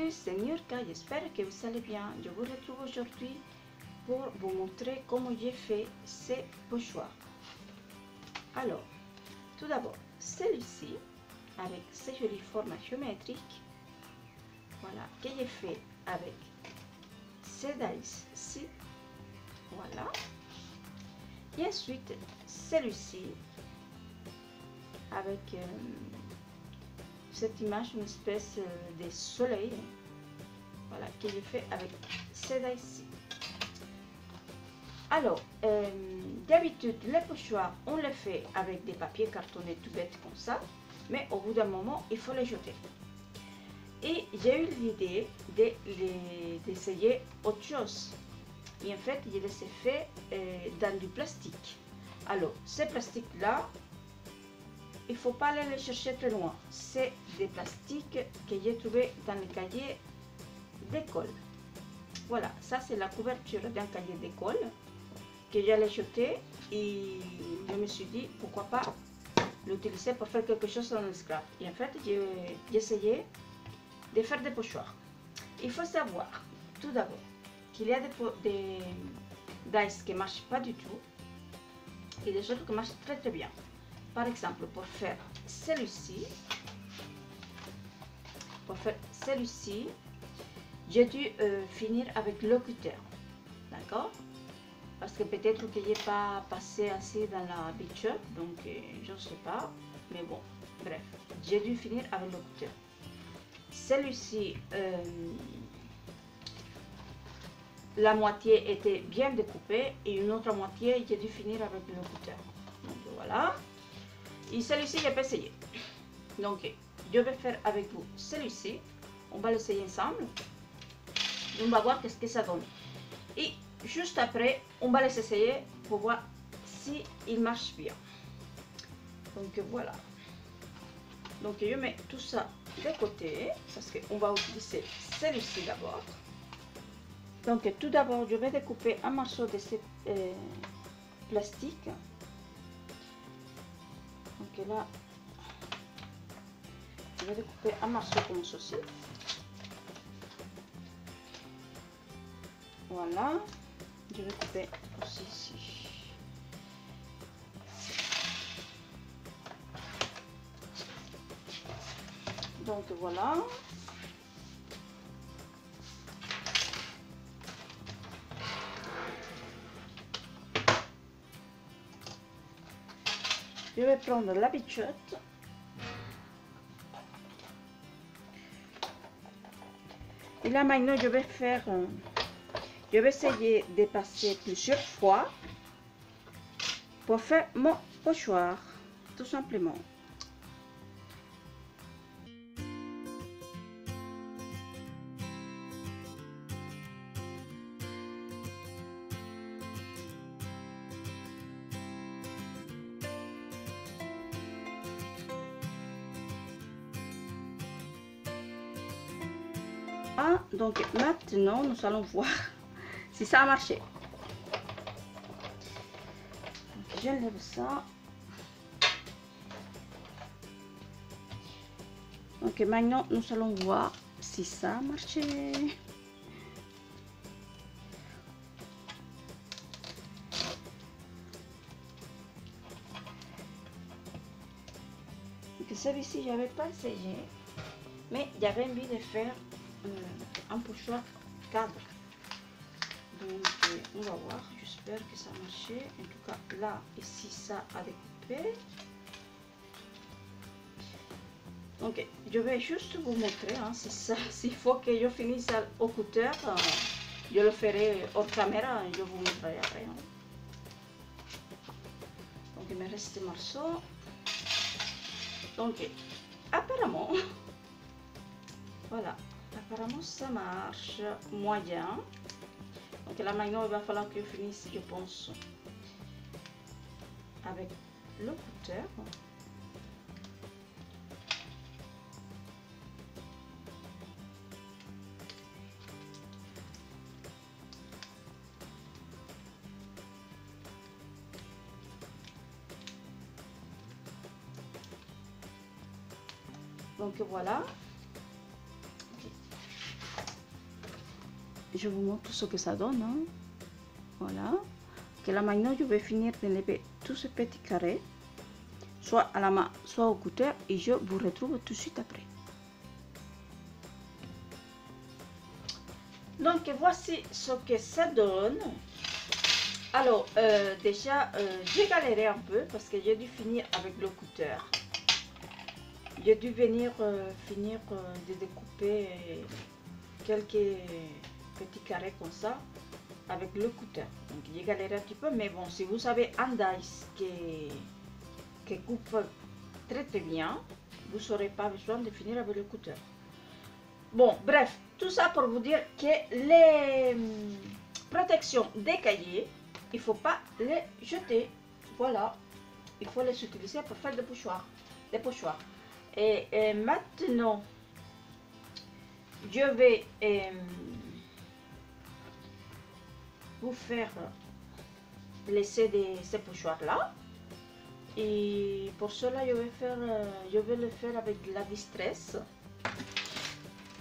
Salut, c'est Nurka, j'espère que vous allez bien. Je vous retrouve aujourd'hui pour vous montrer comment j'ai fait ces pochoirs. Alors, tout d'abord, celui-ci, avec ces jolies formes géométriques, voilà, que j'ai fait avec ces dice-ci, voilà. Et ensuite, celui-ci, avec cette image, une espèce de soleil, voilà, que j'ai fait avec ces dice-ci. Alors, d'habitude, les pochoirs, on les fait avec des papiers cartonnés tout bêtes comme ça, mais au bout d'un moment, il faut les jeter. Et j'ai eu l'idée d'essayer autre chose. Et en fait, je les ai fait dans du plastique. Alors, ces plastiques-là, il ne faut pas aller les chercher très loin. C'est des plastiques que j'ai trouvé dans le cahier d'école. Voilà, ça c'est la couverture d'un cahier d'école que j'allais jeter et je me suis dit pourquoi pas l'utiliser pour faire quelque chose dans le scrap. Et en fait, j'ai essayé de faire des pochoirs. Il faut savoir tout d'abord qu'il y a des dice qui ne marchent pas du tout et des autres qui marchent très très bien. Par exemple, pour faire celui-ci, j'ai dû finir avec le cutter, d'accord? Parce que peut-être que j'ai pas passé assez dans la biture, donc je ne sais pas, mais bon, bref, j'ai dû finir avec le cutter. Celui-ci, la moitié était bien découpée et une autre moitié, j'ai dû finir avec le cutter. Donc voilà. Et celui-ci, j'ai pas essayé. Donc, je vais faire avec vous celui-ci. On va l'essayer ensemble. On va voir qu'est-ce que ça donne. Et juste après, on va les essayer pour voir si il marche bien. Donc voilà. Donc je mets tout ça de côté parce qu'on va utiliser celui-ci d'abord. Donc tout d'abord, je vais découper un morceau de ce plastique. Donc là, je vais découper un morceau comme ceci. Voilà, je vais couper aussi ici. Donc voilà. Je vais prendre la bichette. Et là maintenant je vais essayer de passer plusieurs fois pour faire mon pochoir, tout simplement. Ah, donc maintenant nous allons voir si ça a marché. J'enlève ça. Donc maintenant nous allons voir si ça a marché. Celui-ci j'avais pas essayé, mais j'avais envie de faire un pochoir cadre. Donc on va voir, j'espère que ça a marché. En tout cas là, ici ça a découpé. Donc je vais juste vous montrer, hein, si ça, s'il faut que je finisse au cutter, je le ferai hors caméra, je vous montrerai après. Hein. Donc il me reste des morceaux. Donc apparemment, voilà, apparemment ça marche moyen. Donc là maintenant il va falloir que je finisse, je pense, avec le cutter. Donc voilà. je vous montre ce que ça donne, hein. Voilà. Que là maintenant je vais finir d'enlever tous ces petits carrés, soit à la main, soit au cutter, et je vous retrouve tout de suite après. Donc voici ce que ça donne. Alors déjà j'ai galéré un peu parce que j'ai dû finir avec le cutter. J'ai dû venir finir de découper quelques petits carrés comme ça avec le cutter. Donc j'ai galéré un petit peu, mais bon, si vous avez un dice qui coupe très très bien, vous n'aurez pas besoin de finir avec le cutter. Bon, bref, tout ça pour vous dire que les protections des cahiers, il ne faut pas les jeter. Voilà, il faut les utiliser pour faire des pochoirs. Et maintenant, je vais vous faire laisser ces pochoirs là. Et pour cela, je vais le faire avec la distress.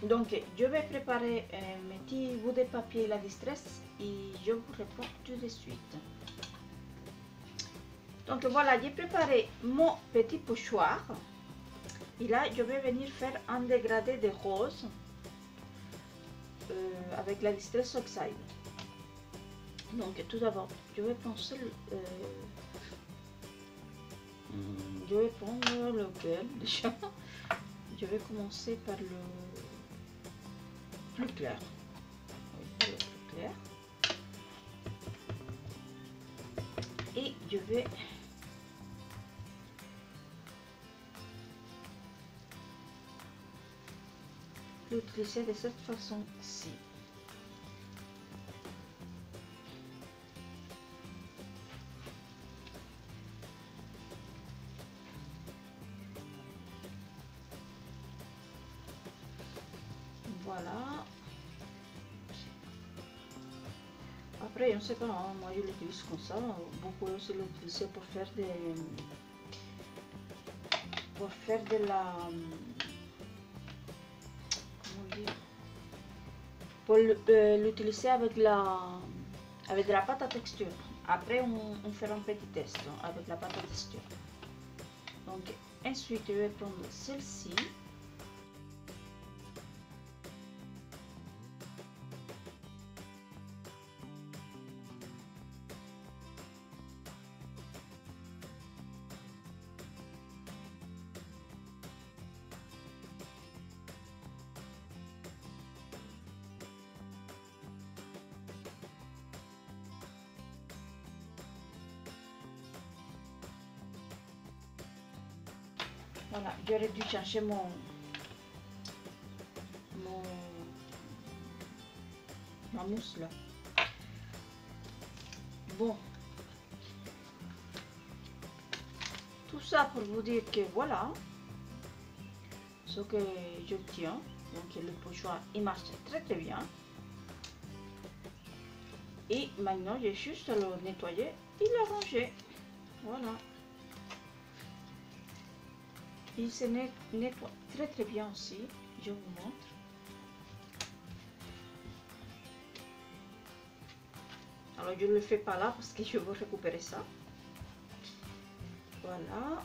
Donc, je vais préparer mes petits bouts de papier la distress et je vous reprends tout de suite. Donc voilà, j'ai préparé mon petit pochoir. Et là, je vais venir faire un dégradé de rose avec la Distress Oxide. Donc tout d'abord, je vais penser je vais prendre lequel déjà. Je vais commencer par le plus clair. Oui, le plus clair. Et je vais l'utiliser de cette façon-ci. Voilà. Après, je ne sais pas, hein, moi je l'utilise comme ça. Vous pouvez aussi l'utiliser pour faire de la... Comment dire? Pour l'utiliser avec de la pâte à texture. Après, on fera un petit test avec la pâte à texture. Donc, ensuite, je vais prendre celle-ci. Voilà, j'aurais dû chercher ma mousse là. Bon, tout ça pour vous dire que voilà ce que j'obtiens. Donc le pochoir il marche très très bien. Et maintenant j'ai juste à le nettoyer et le ranger. Voilà. Il se nettoie très très bien aussi, je vous montre. Alors je ne le fais pas là parce que je veux récupérer ça. Voilà.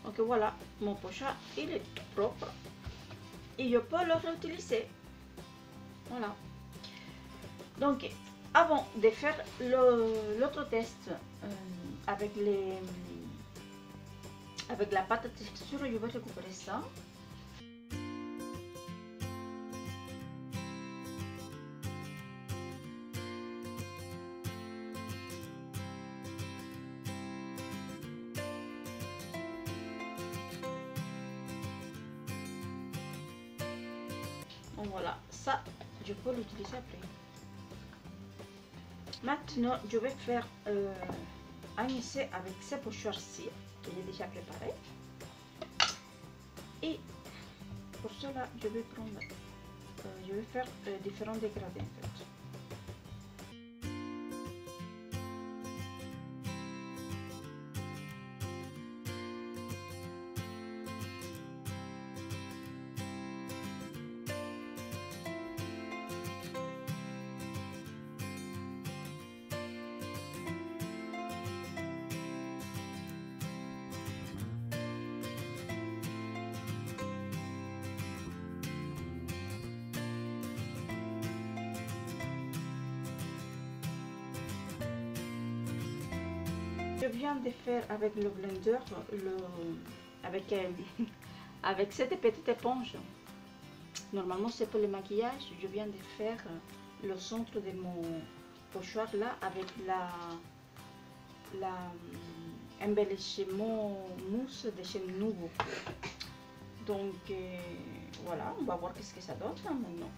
Donc voilà, mon pochoir il est tout propre et je peux le réutiliser. Voilà. Donc avant de faire l'autre test avec la pâte à texture, je vais récupérer ça. Donc voilà, ça je peux l'utiliser après. Maintenant je vais faire un essai avec ces pochoirs-ci que j'ai déjà préparé. Et pour cela je vais prendre je vais faire différents dégradés en fait. Je viens de faire avec le blender, avec, avec cette petite éponge. Normalement c'est pour le maquillage. Je viens de faire le centre de mon pochoir là avec la embellissement mousse de chez Nouveau. Donc voilà, on va voir qu'est-ce que ça donne là maintenant.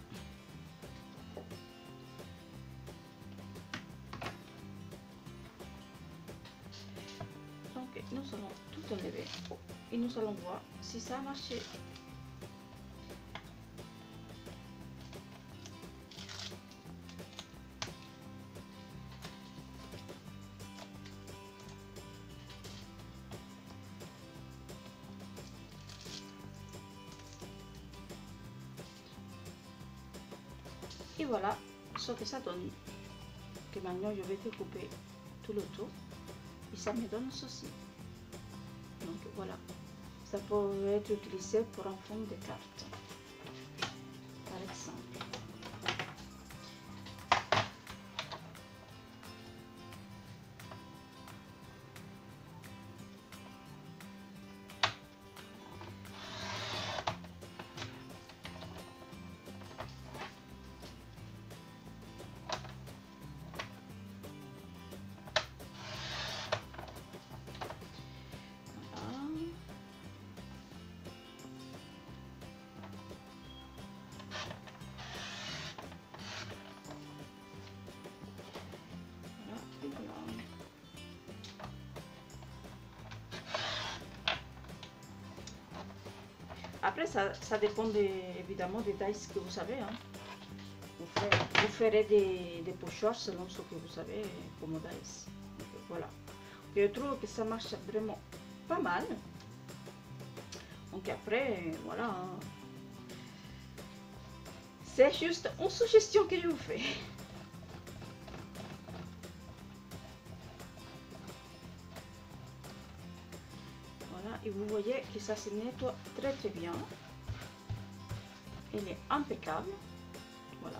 Nous allons tout enlever et nous allons voir si ça a marché. Et voilà ce que ça donne. Que maintenant je vais découper tout le tour et ça me donne ceci. Donc voilà, ça peut être utilisé pour un fond de carte, par exemple. Après, ça dépend évidemment des tailles que vous savez. Hein. Vous ferez des pochoirs selon ce que vous savez comme taille. Voilà. Je trouve que ça marche vraiment pas mal. Donc après, voilà. Hein. C'est juste une suggestion que je vous fais. Et vous voyez que ça se nettoie très très bien. Elle est impeccable. Voilà.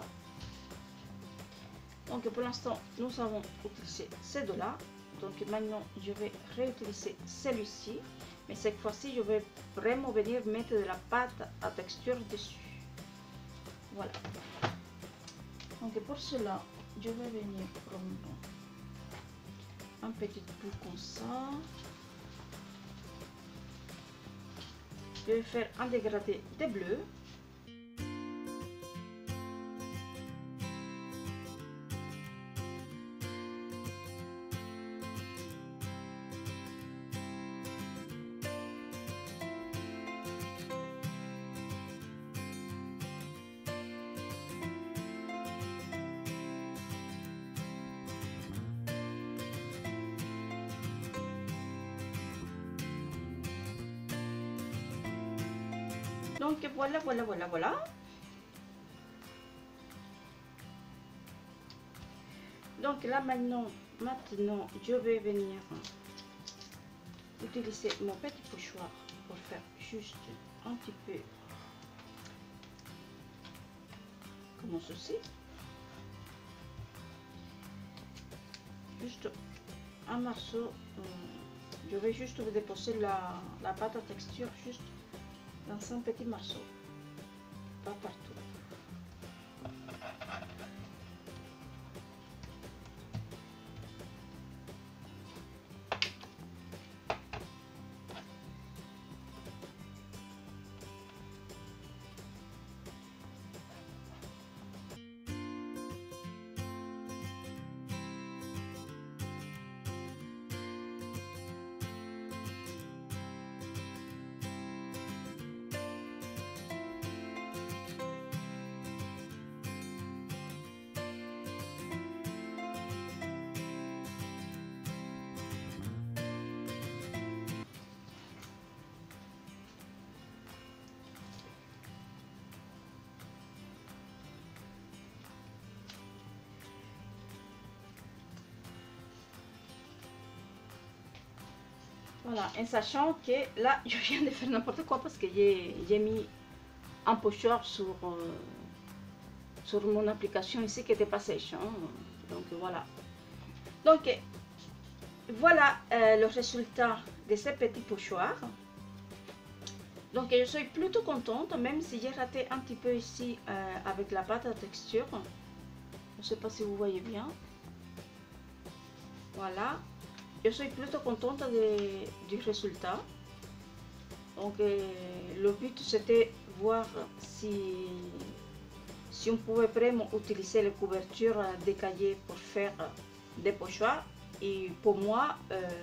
Donc pour l'instant nous avons utilisé ces deux là. Donc maintenant je vais réutiliser celui-ci, mais cette fois-ci je vais vraiment venir mettre de la pâte à texture dessus. Voilà. Donc pour cela je vais venir prendre un petit bout comme ça. Je vais faire un dégradé de bleu. Donc voilà. Donc là maintenant je vais venir utiliser mon petit pochoir pour faire juste un petit peu comme ceci. Juste un morceau. Je vais juste vous déposer la pâte à texture juste dans un petit morceau, pas partout. Voilà, en sachant que là, je viens de faire n'importe quoi parce que j'ai mis un pochoir sur mon application ici qui n'était pas sèche. Hein. Donc voilà. Donc voilà le résultat de ces petits pochoirs. Donc je suis plutôt contente, même si j'ai raté un petit peu ici avec la pâte à texture. Je ne sais pas si vous voyez bien. Voilà. Je suis plutôt contente du résultat. Donc le but c'était voir si on pouvait vraiment utiliser les couvertures décaillées pour faire des pochoirs. Et pour moi,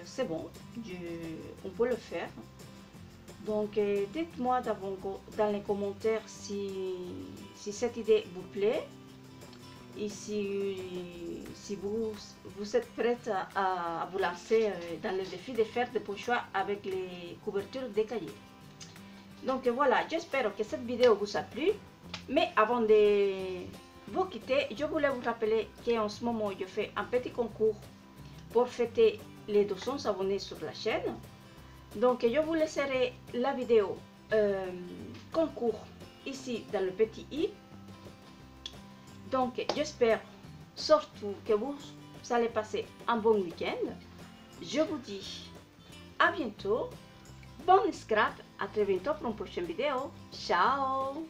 c'est bon, on peut le faire. Donc dites-moi dans les commentaires si cette idée vous plaît. Et si vous êtes prête à vous lancer dans le défi de faire des pochoirs avec les couvertures décaillées. Donc voilà, j'espère que cette vidéo vous a plu. Mais avant de vous quitter, je voulais vous rappeler qu'en ce moment, je fais un petit concours pour fêter les 200 abonnés sur la chaîne. Donc je vous laisserai la vidéo concours ici dans le petit i. Donc j'espère surtout que vous allez passer un bon week-end. Je vous dis à bientôt. Bon scrap, à très bientôt pour une prochaine vidéo. Ciao!